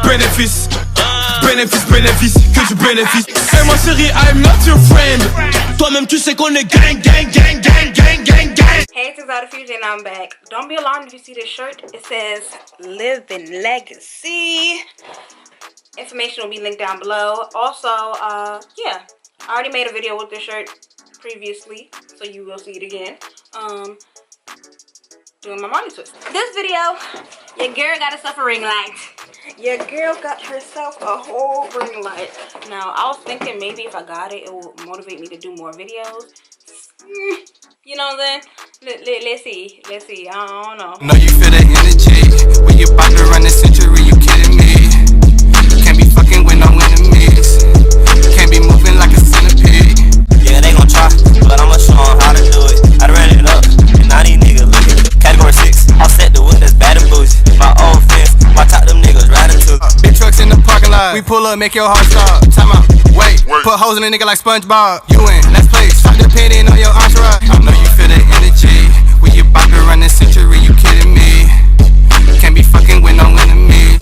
Benefice, bénéfice, que du bénéfice. Hey ma chérie, I'm not your friend. Toi-même tu sais qu'on est gang. Hey, it's Xoticfushion, I'm back. Don't be alarmed if you see this shirt. It says Living Legacy. Information will be linked down below. Also, yeah, I already made a video with this shirt previously, so you will see it again. Doing my money twist. This video, your girl got herself a ring light. Your girl got herself a whole ring light. Now, I was thinking maybe if I got it, it will motivate me to do more videos. You know what I'm saying? Let's see. I don't know. Know you feel the energy when you about to run the century. You kidding me? Can't be fucking with no enemies. Can't be moving like a centipede. Yeah, they gon' try, but I'ma show 'em how to do it. I ran it up, and now these niggas looking. Category 6, all set the wood that's bad and bougie. My old fence, watch out them niggas riding too. Big trucks in the parking lot. We pull up, make your heart stop. Time out, wait. Put hoes in a nigga like SpongeBob. You in, let's play. Stop depending on your entourage. I know you feel the energy when you about to run the century. You kidding me? Can't be fucking with no enemies.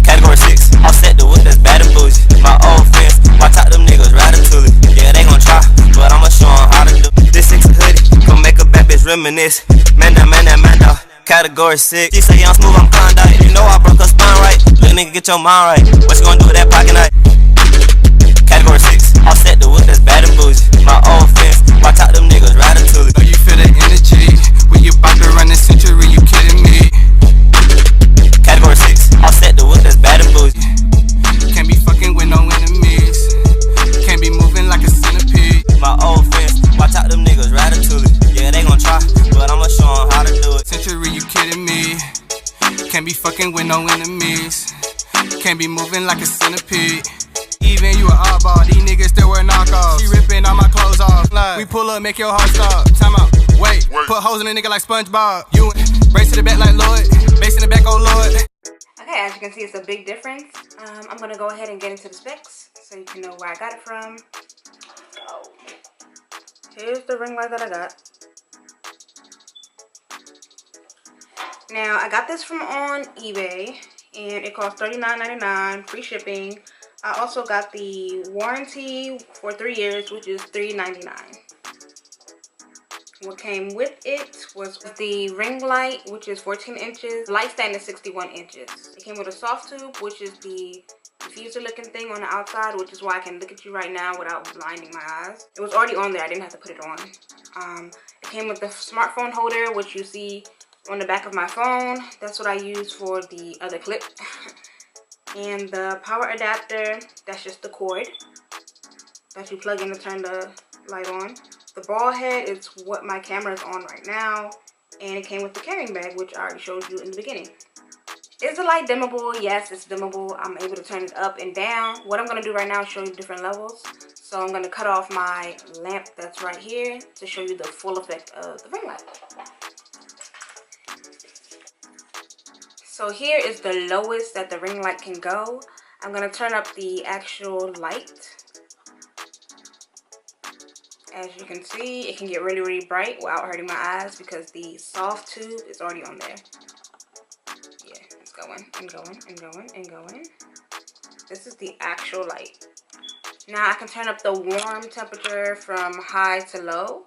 Category 6, all set the wood that's bad and bougie. My old fence, watch out them niggas riding too. Yeah, they gon' try, but I'ma show 'em how to do it. This 6 hoodie, gon' make a bad bitch reminisce. Man down. Category 6, she say I'm smooth, I'm Klondike. You know I broke her spine right. Little nigga, get your mind right. What you gonna do with that pocket knife? Category 6, all set the wood that's bad and bougie. My old fence, watch out them niggas riding too. Know you feel the energy when you about to run the century. You kidding me? Category 6, all set the wood that's bad and bougie. Can't be fucking with no enemies. Can't be moving like a centipede. My old fence, watch out them niggas riding too. Yeah, they gon' try, but I'ma show 'em how to do it. Century, you kidding me? Can't be fucking with no enemies. Can't be moving like a centipede. Even you an oddball, these niggas still wear knockoffs. She ripping all my clothes off. We pull up, make your heart stop. Time out, wait. Put hoes in a nigga like SpongeBob. You race to the back like Lloyd. Base in the back, oh Lord. Okay, as you can see, it's a big difference. I'm gonna go ahead and get into the specs so you can know where I got it from. So, here's the ring light that I got. Now, I got this from on eBay, and it cost $39.99, free shipping. I also got the warranty for 3 years, which is $3.99. What came with it was the ring light, which is 14 inches. Light stand is 61 inches. It came with a soft tube, which is the diffuser looking thing on the outside, which is why I can look at you right now without blinding my eyes. It was already on there. I didn't have to put it on. It came with the smartphone holder, which you see on the back of my phone. That's what I use for the other clip. And the power adapter, that's just the cord that you plug in to turn the light on. The ball head is what my camera is on right now, and it came with the carrying bag, which I already showed you in the beginning. Is the light dimmable? Yes, it's dimmable. I'm able to turn it up and down. What I'm going to do right now is show you different levels. So I'm going to cut off my lamp that's right here to show you the full effect of the ring light. So here is the lowest that the ring light can go. I'm going to turn up the actual light. As you can see, it can get really, really bright without hurting my eyes because the soft tube is already on there. Yeah, it's going and going and going and going. This is the actual light. Now I can turn up the warm temperature from high to low,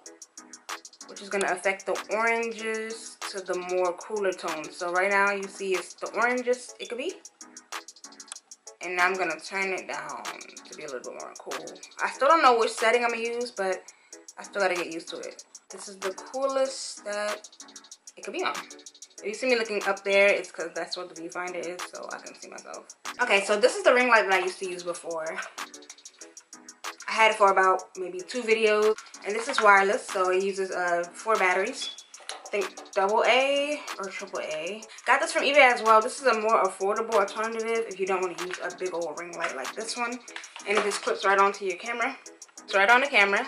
which is going to affect the oranges to the more cooler tones. So right now you see it's the orangest it could be. And now I'm going to turn it down to be a little bit more cool. I still don't know which setting I'm going to use, but I still got to get used to it. This is the coolest that it could be on. If you see me looking up there, it's because that's what the viewfinder is, so I can see myself. Okay, so this is the ring light that I used to use before. I had it for about maybe 2 videos. And this is wireless, so it uses 4 batteries. I think AA or AAA. Got this from eBay as well. This is a more affordable alternative if you don't want to use a big old ring light like this one. And it just clips right onto your camera. It's right on the camera.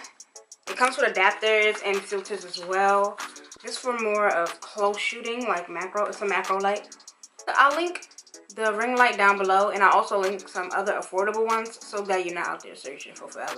It comes with adapters and filters as well. Just for more of close shooting, like macro. It's a macro light. I'll link the ring light down below, and I'll also link some other affordable ones so that you're not out there searching for forever.